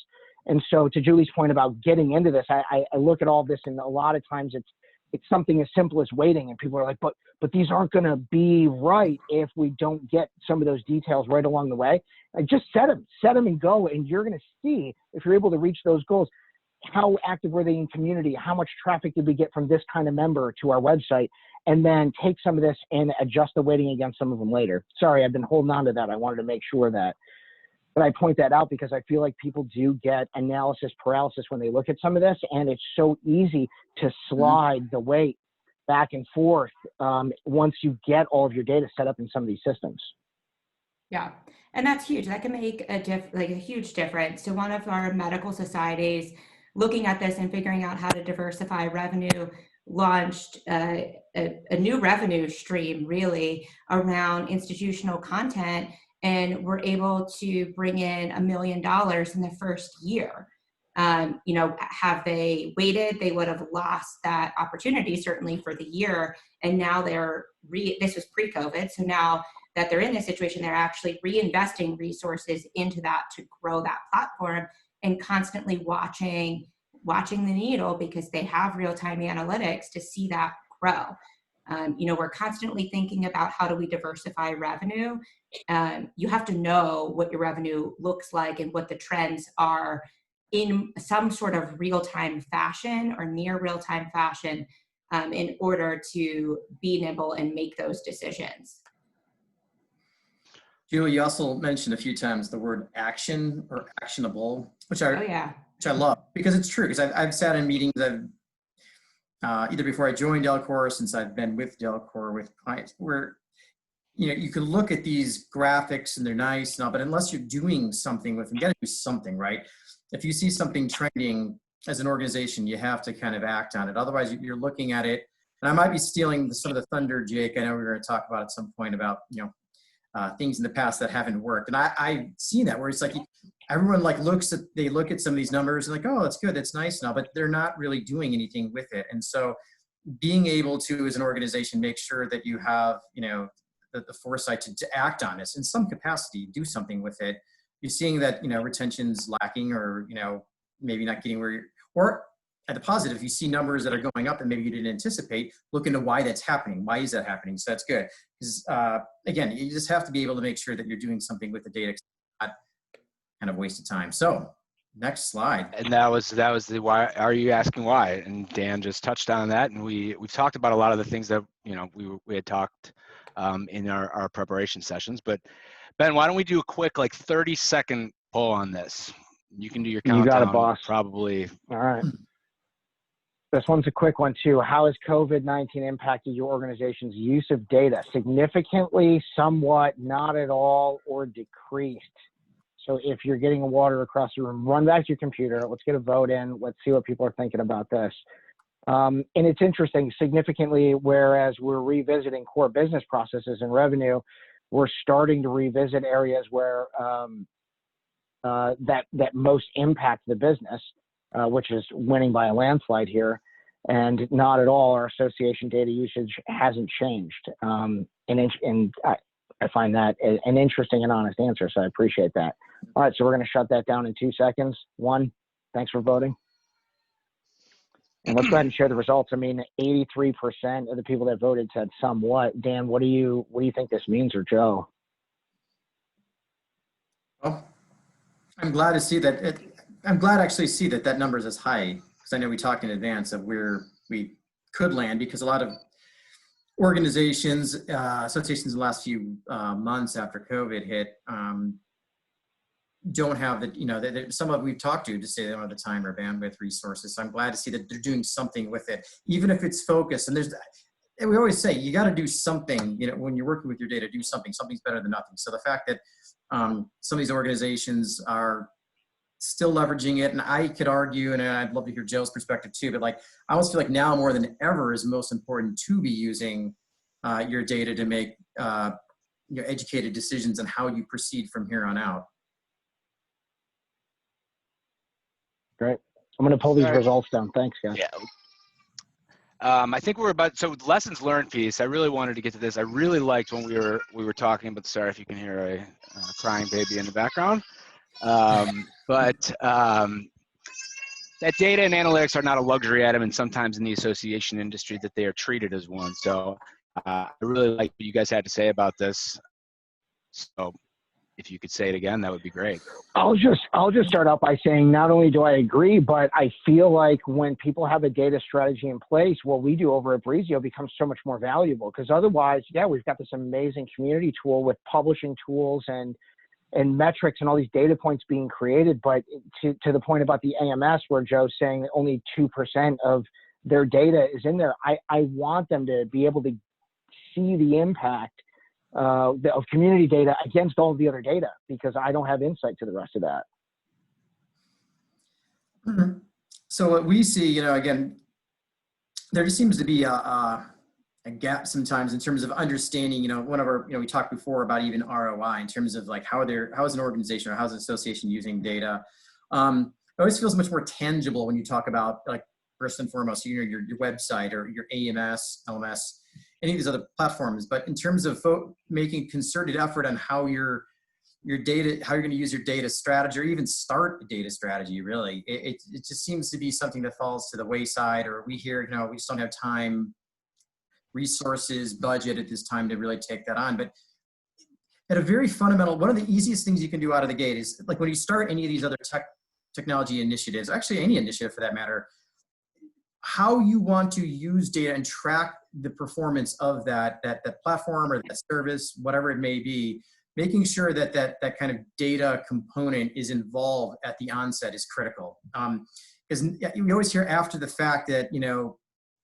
And so to Julie's point about getting into this, I look at all this, and a lot of times it's something as simple as weighting, and people are like, but these aren't going to be right if we don't get some of those details right along the way. And just set them and go, and you're going to see, if you're able to reach those goals, how active were they in community? How much traffic did we get from this kind of member to our website? And then take some of this and adjust the weighting against some of them later. Sorry, I've been holding on to that. I wanted to make sure that, but I point that out because I feel like people do get analysis paralysis when they look at some of this, and it's so easy to slide the weight back and forth once you get all of your data set up in some of these systems. Yeah, and that's huge. That can make a huge difference. So one of our medical societies looking at this and figuring out how to diversify revenue launched a new revenue stream really around institutional content, and were able to bring in $1 million in the first year. Have they waited, they would have lost that opportunity certainly for the year. And now this was pre-COVID. So now that they're in this situation, they're actually reinvesting resources into that to grow that platform and constantly watching the needle because they have real-time analytics to see that grow. We're constantly thinking about how do we diversify revenue. You have to know what your revenue looks like and what the trends are in some sort of real-time fashion or near real-time fashion in order to be nimble and make those decisions. Julie, you also mentioned a few times the word action or actionable, which I love because it's true. Because I've sat in meetings, either before I joined Delcor, since I've been with Delcor with clients, where you can look at these graphics and they're nice and all, but unless you're doing something with them, you got to do something, right? If you see something trending as an organization, you have to kind of act on it. Otherwise, you're looking at it. And I might be stealing some of the thunder, Jake. I know we're going to talk about at some point about things in the past that haven't worked. And I've seen that where it's like everyone they look at some of these numbers and like, oh, that's good, that's nice now, but they're not really doing anything with it. And so being able to, as an organization, make sure that you have, the foresight to act on this in some capacity, do something with it. You're seeing that, retention's lacking or, maybe not getting where or at the positive, you see numbers that are going up and maybe you didn't anticipate, look into why that's happening. Why is that happening? So that's good. Because again, you just have to be able to make sure that you're doing something with the data, not kind of waste of time. So next slide. And that was the why are you asking why? And Dan just touched on that. And we've talked about a lot of the things that, we had talked in our preparation sessions, but Ben, why don't we do a quick 30-second poll on this? You can do your countdown. You got it, boss. Probably. All right. This one's a quick one too. How has COVID-19 impacted your organization's use of data? Significantly, somewhat, not at all, or decreased? So if you're getting a water across the room, run back to your computer. Let's get a vote in. Let's see what people are thinking about this. And it's interesting, significantly, whereas we're revisiting core business processes and revenue, we're starting to revisit areas where that most impact the business, which is winning by a landslide here. And not at all, our association data usage hasn't changed. And I find that an interesting and honest answer, so I appreciate that. All right, so we're going to shut that down in 2 seconds. 1, thanks for voting. And let's go ahead and share the results. I mean, 83% of the people that voted said somewhat. Dan, what do you think this means, or Joe? Well, I'm glad to see that. I'm glad to actually see that number is as high, because I know we talked in advance of where we could land, because a lot of organizations, associations in the last few months after COVID hit, don't have the, some of we've talked to say they don't have the time or bandwidth resources. So I'm glad to see that they're doing something with it, even if it's focused. And we always say, you got to do something, when you're working with your data, do something. Something's better than nothing. So the fact that some of these organizations are still leveraging it, and I could argue, and I'd love to hear Joe's perspective too, but like, I almost feel like now more than ever is most important to be using your data to make educated decisions on how you proceed from here on out. Great. I'm going to pull these Sorry. results down. Thanks, guys. Yeah. I think we're about, so lessons learned piece, I really wanted to get to this. I really liked when we were talking about, sorry if you can hear a crying baby in the background. That data and analytics are not a luxury item, and sometimes in the association industry that they are treated as one. So I really like what you guys had to say about this. So if you could say it again, that would be great. I'll just start out by saying not only do I agree, but I feel like when people have a data strategy in place, what we do over at Breezio becomes so much more valuable, because otherwise, yeah, we've got this amazing community tool with publishing tools and metrics and all these data points being created. But to the point about the AMS where Joe's saying that only 2% of their data is in there, I want them to be able to see the impact of community data against all of the other data, because I don't have insight to the rest of that. Mm-hmm. So what we see, again, there just seems to be a gap sometimes in terms of understanding, one of our, we talked before about even ROI in terms of like how is an organization or how's an association using data. It always feels much more tangible when you talk about, like, first and foremost, your website or your AMS, LMS, any of these other platforms. But in terms of making concerted effort on how your data, how you're going to use your data strategy, or even start a data strategy, really, it just seems to be something that falls to the wayside, or we hear, we just don't have time, resources, budget at this time to really take that on. But at a very fundamental, one of the easiest things you can do out of the gate is, like, when you start any of these other technology initiatives, actually any initiative for that matter, how you want to use data and track the performance of that platform or that service, whatever it may be, making sure that kind of data component is involved at the onset is critical. Because we always hear after the fact that,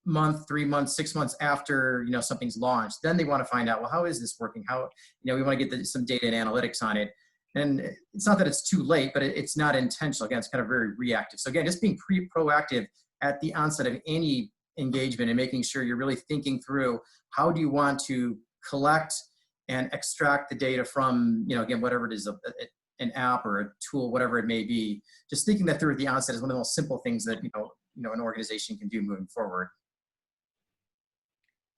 month, 3 months, 6 months after, something's launched, then they want to find out, well, how is this working? How, we want to get some data and analytics on it. And it's not that it's too late, but it's not intentional. Again, it's kind of very reactive. So again, just being proactive at the onset of any engagement and making sure you're really thinking through, how do you want to collect and extract the data from, again, whatever it is, an app or a tool, whatever it may be. Just thinking that through at the onset is one of the most simple things that, an organization can do moving forward.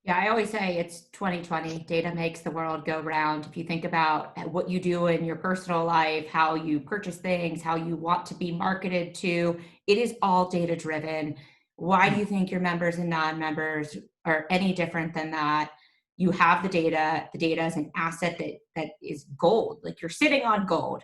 Yeah, I always say it's 2020. Data makes the world go round. If you think about what you do in your personal life, how you purchase things, how you want to be marketed to, it is all data driven. Why do you think your members and non-members are any different than that? You have the data. The data is an asset that is gold. Like, you're sitting on gold.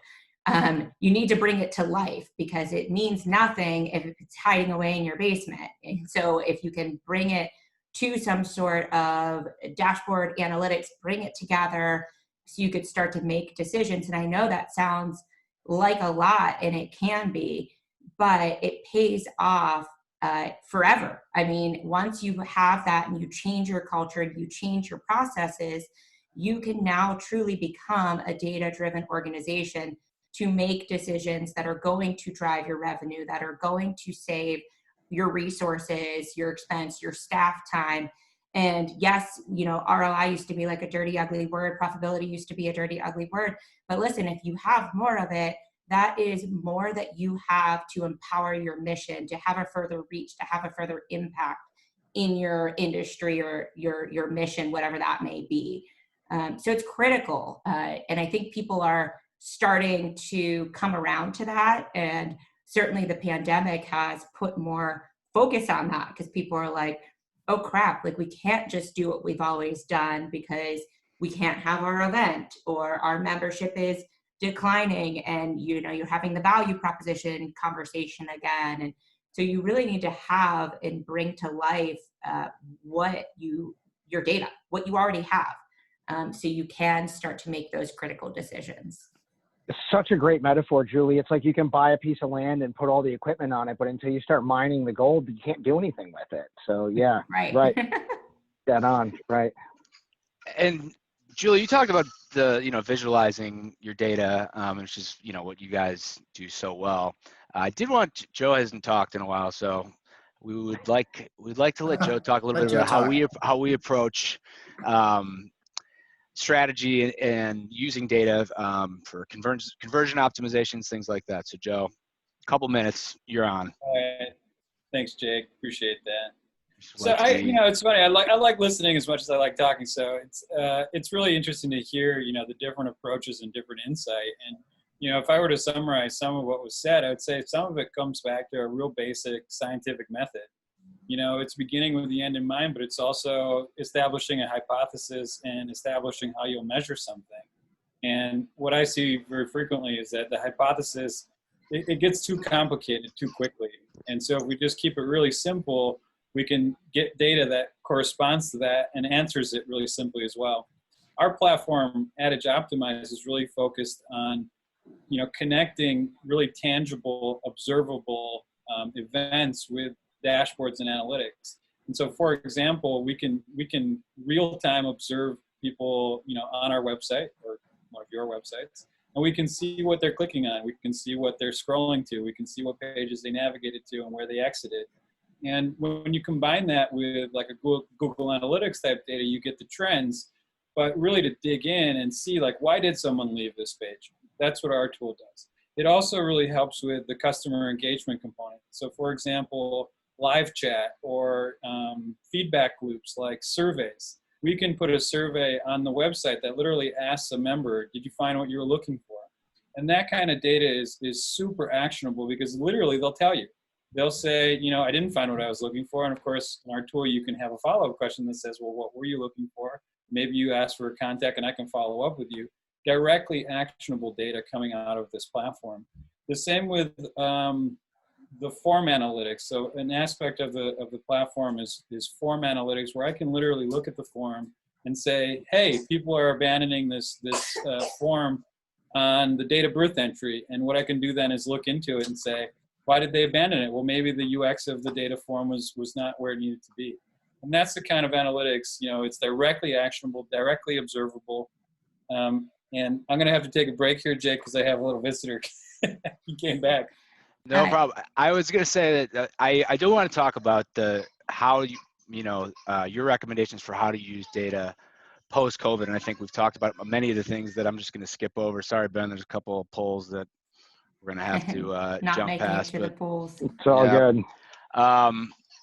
You need to bring it to life, because it means nothing if it's hiding away in your basement. And so if you can bring it to some sort of dashboard analytics, bring it together so you could start to make decisions. And I know that sounds like a lot, and it can be, but it pays off forever. I mean, once you have that and you change your culture and you change your processes, you can now truly become a data-driven organization to make decisions that are going to drive your revenue, that are going to save your resources, your expense, your staff time. And yes, ROI used to be like a dirty, ugly word. Profitability used to be a dirty, ugly word. But listen, if you have more of it, that is more that you have to empower your mission, to have a further reach, to have a further impact in your industry or your mission, whatever that may be. So it's critical. And I think people are starting to come around to that. And certainly the pandemic has put more focus on that, because people are like, oh crap, like, we can't just do what we've always done because we can't have our event, or our membership is declining, and you're having the value proposition conversation again. And so you really need to have and bring to life your data, what you already have, so you can start to make those critical decisions. Such a great metaphor, Julie. It's like you can buy a piece of land and put all the equipment on it, but until you start mining the gold, you can't do anything with it. So yeah, Right. right. Dead on, right. And Julie, you talked about the, visualizing your data, which is, what you guys do so well. I did want, Joe hasn't talked in a while, so we'd like to let Joe talk a little Let bit Joe about talk. how we approach strategy and using data for conversion optimizations, things like that. So Joe, a couple minutes, you're on. All right. Thanks, Jake. Appreciate that. Just So like it's funny. I like listening as much as I like talking. So it's really interesting to hear, the different approaches and different insight. And if I were to summarize some of what was said, I would say some of it comes back to a real basic scientific method. It's beginning with the end in mind, but it's also establishing a hypothesis and establishing how you'll measure something. And what I see very frequently is that the hypothesis, it gets too complicated too quickly. And so if we just keep it really simple, we can get data that corresponds to that and answers it really simply as well. Our platform, Adage Optimize, is really focused on, connecting really tangible, observable events with dashboards and analytics. And so, for example, we can real-time observe people, on our website or one of your websites, and we can see what they're clicking on. We can see what they're scrolling to. We can see what pages they navigated to and where they exited. And when you combine that with like a Google Analytics type data, you get the trends, but really to dig in and see like, why did someone leave this page? That's what our tool does. It also really helps with the customer engagement component. So for example, live chat or feedback loops like surveys. We can put a survey on the website that literally asks a member, did you find what you were looking for? And that kind of data is super actionable because literally they'll tell you. They'll say, I didn't find what I was looking for. And of course, in our tool, you can have a follow-up question that says, well, what were you looking for? Maybe you asked for a contact and I can follow up with you. Directly actionable data coming out of this platform. The same with the form analytics. So an aspect of the platform is form analytics, where I can literally look at the form and say, hey, people are abandoning this form on the date of birth entry. And what I can do then is look into it and say, why did they abandon it? Well, maybe the UX of the data form was not where it needed to be. And that's the kind of analytics, it's directly actionable, directly observable. And I'm going to have to take a break here, Jake, because I have a little visitor. He came back. No problem. I was going to say that I do want to talk about how your recommendations for how to use data post-COVID. And I think we've talked about many of the things that I'm just going to skip over. Sorry, Ben, there's a couple of polls that we're going to have to Not jump making past. it to the polls. It's all good.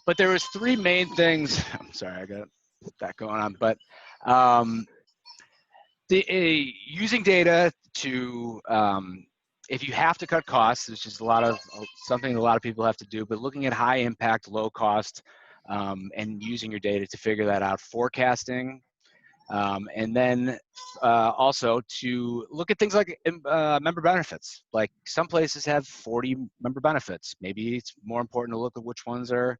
But there was three main things. I'm sorry, I got that going on. But using data to if you have to cut costs, which is something a lot of people have to do, but looking at high impact, low cost, and using your data to figure that out, forecasting, and then also to look at things like member benefits. Like some places have 40 member benefits. Maybe it's more important to look at which ones are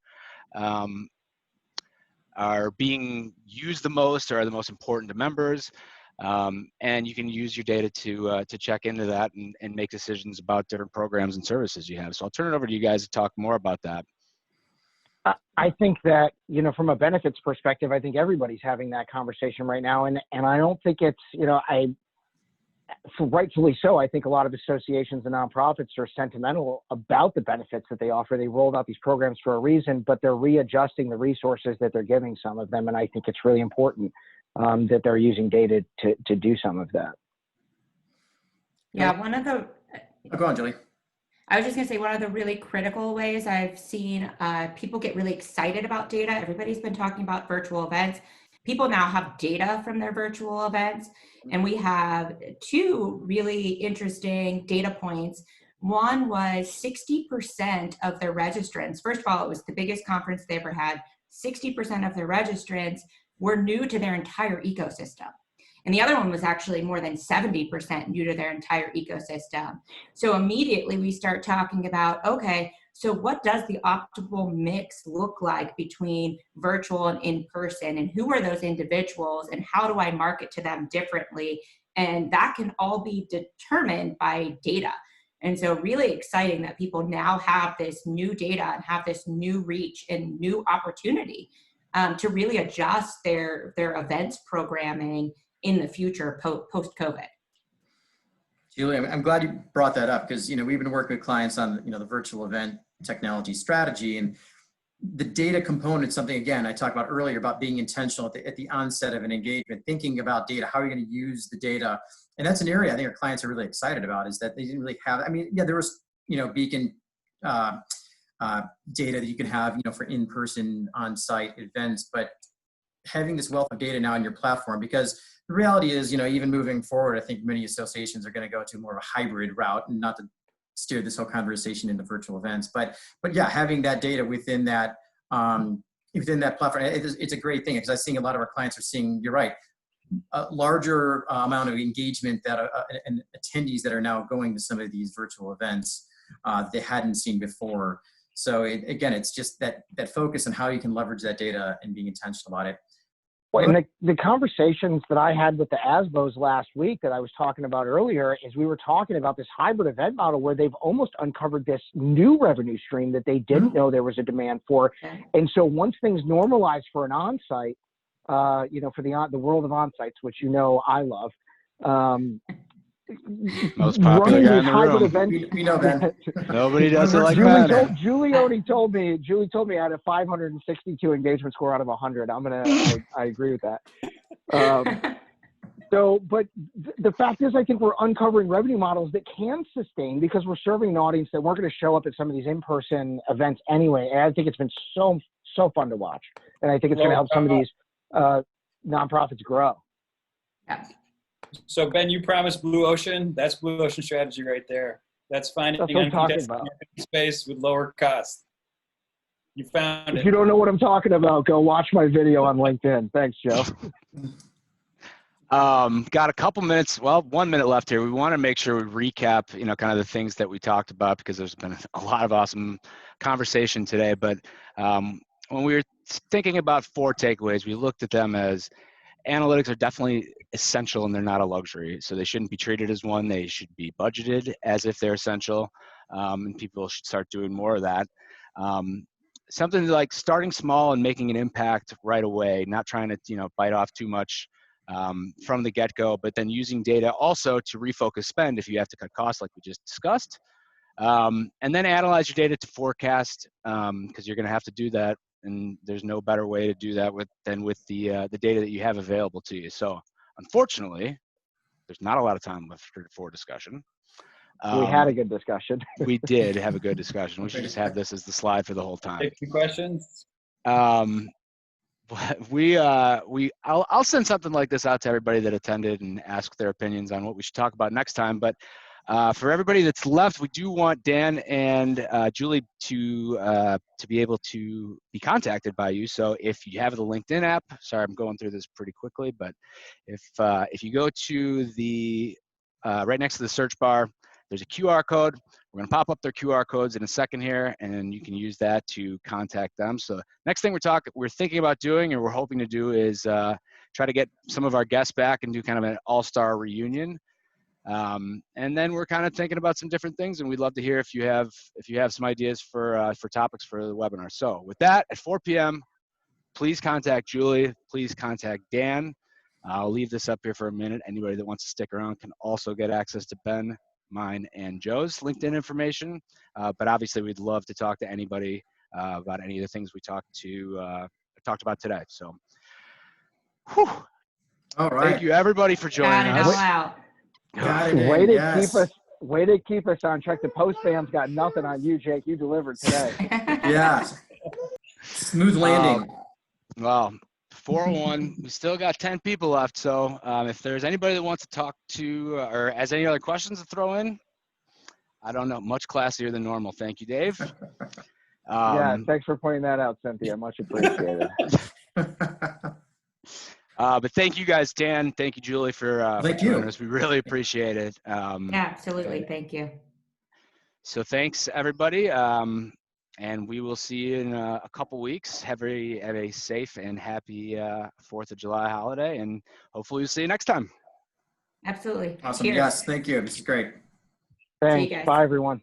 being used the most or are the most important to members. And you can use your data to check into that and make decisions about different programs and services you have. So I'll turn it over to you guys to talk more about that. I think that, from a benefits perspective, I think everybody's having that conversation right now. And I don't think it's, rightfully so, I think a lot of associations and nonprofits are sentimental about the benefits that they offer. They rolled out these programs for a reason, but they're readjusting the resources that they're giving some of them. And I think it's really important that they're using data to do some of that. Yeah, Go on, Julie. I was just going to say, one of the really critical ways I've seen people get really excited about data. Everybody's been talking about virtual events. People now have data from their virtual events. And we have two really interesting data points. One was 60% of their registrants. First of all, it was the biggest conference they ever had. 60% of their registrants were new to their entire ecosystem. And the other one was actually more than 70% new to their entire ecosystem. So immediately we start talking about, okay, So what does the optimal mix look like between virtual and in-person, and who are those individuals, and how do I market to them differently? And that can all be determined by data. And so really exciting that people now have this new data and have this new reach and new opportunity to really adjust their events programming in the future post-COVID. Julie, I'm glad you brought that up because, we've been working with clients on, the virtual event technology strategy, and the data component is something, again, I talked about earlier about being intentional at the onset of an engagement, thinking about data, how are you going to use the data? And that's an area I think our clients are really excited about, is that they didn't really have, there was, Beacon data that you can have, for in-person on-site events, but having this wealth of data now in your platform, because the reality is, even moving forward, I think many associations are going to go to more of a hybrid route, and not to steer this whole conversation into virtual events, but yeah, having that data within that platform, it's a great thing, because I'm seeing a lot of our clients are seeing, you're right, a larger amount of engagement and attendees that are now going to some of these virtual events they hadn't seen before. So again, it's just that focus on how you can leverage that data and being intentional about it. Well, and the conversations that I had with the ASBOs last week that I was talking about earlier is we were talking about this hybrid event model where they've almost uncovered this new revenue stream that they didn't know there was a demand for. And so once things normalize for an on-site, for the world of on-sites, which I love, most popular guy in the room. Events, we know Ben. Nobody does it like Ben. Julie told me I had a 562 engagement score out of 100. I agree with that. But the fact is, I think we're uncovering revenue models that can sustain, because we're serving an audience that weren't going to show up at some of these in-person events anyway. And I think it's been so fun to watch, and I think it's going to help some of these nonprofits grow. Yeah. So Ben, you promised Blue Ocean. That's Blue Ocean strategy right there. That's finding uncontested space with lower cost. You found it. If you don't know what I'm talking about, go watch my video on LinkedIn. Thanks, Joe. Got a couple minutes, 1 minute left here. We want to make sure we recap, kind of the things that we talked about, because there's been a lot of awesome conversation today. But when we were thinking about 4 takeaways, we looked at them as analytics are definitely essential, and they're not a luxury. So they shouldn't be treated as one. They should be budgeted as if they're essential, and people should start doing more of that. Something like starting small and making an impact right away, not trying to bite off too much from the get-go, but then using data also to refocus spend if you have to cut costs, like we just discussed. And then analyze your data to forecast, because you're going to have to do that, and there's no better way to do that than with the data that you have available to you. So unfortunately, there's not a lot of time left for discussion. We had a good discussion. We did have a good discussion. We should just have this as the slide for the whole time. Take 2 questions. I'll send something like this out to everybody that attended and ask their opinions on what we should talk about next time. But for everybody that's left, we do want Dan and Julie to be able to be contacted by you. So if you have the LinkedIn app, sorry, I'm going through this pretty quickly, but if you go to the right next to the search bar, there's a QR code. We're going to pop up their QR codes in a second here, and you can use that to contact them. So next thing we're thinking about doing, or we're hoping to do, is try to get some of our guests back and do kind of an all-star reunion. And then we're kind of thinking about some different things, and we'd love to hear if you have some ideas for topics for the webinar. So with that, at 4 p.m., please contact Julie. Please contact Dan. I'll leave this up here for a minute. Anybody that wants to stick around can also get access to Ben, mine, and Joe's LinkedIn information. But obviously, we'd love to talk to anybody about any of the things we talked about today. So, whew. All right. Thank you, everybody, for joining us. Out. Way to keep us on track. The post fan's got nothing on you, Jake. You delivered today. Yeah. Smooth landing. Well, 401. We still got 10 people left. So if there's anybody that wants to talk to or has any other questions to throw in, I don't know. Much classier than normal. Thank you, Dave. Yeah, thanks for pointing that out, Cynthia. Much appreciated. But thank you guys, Dan. Thank you, Julie, for joining us. We really appreciate it. Yeah, absolutely. Thank you. So thanks, everybody. And we will see you in a couple weeks. Have a safe and happy 4th of July holiday, and hopefully we'll see you next time. Absolutely. Awesome. Cheers. Yes, thank you. This is great. Thanks. guys. Bye, everyone.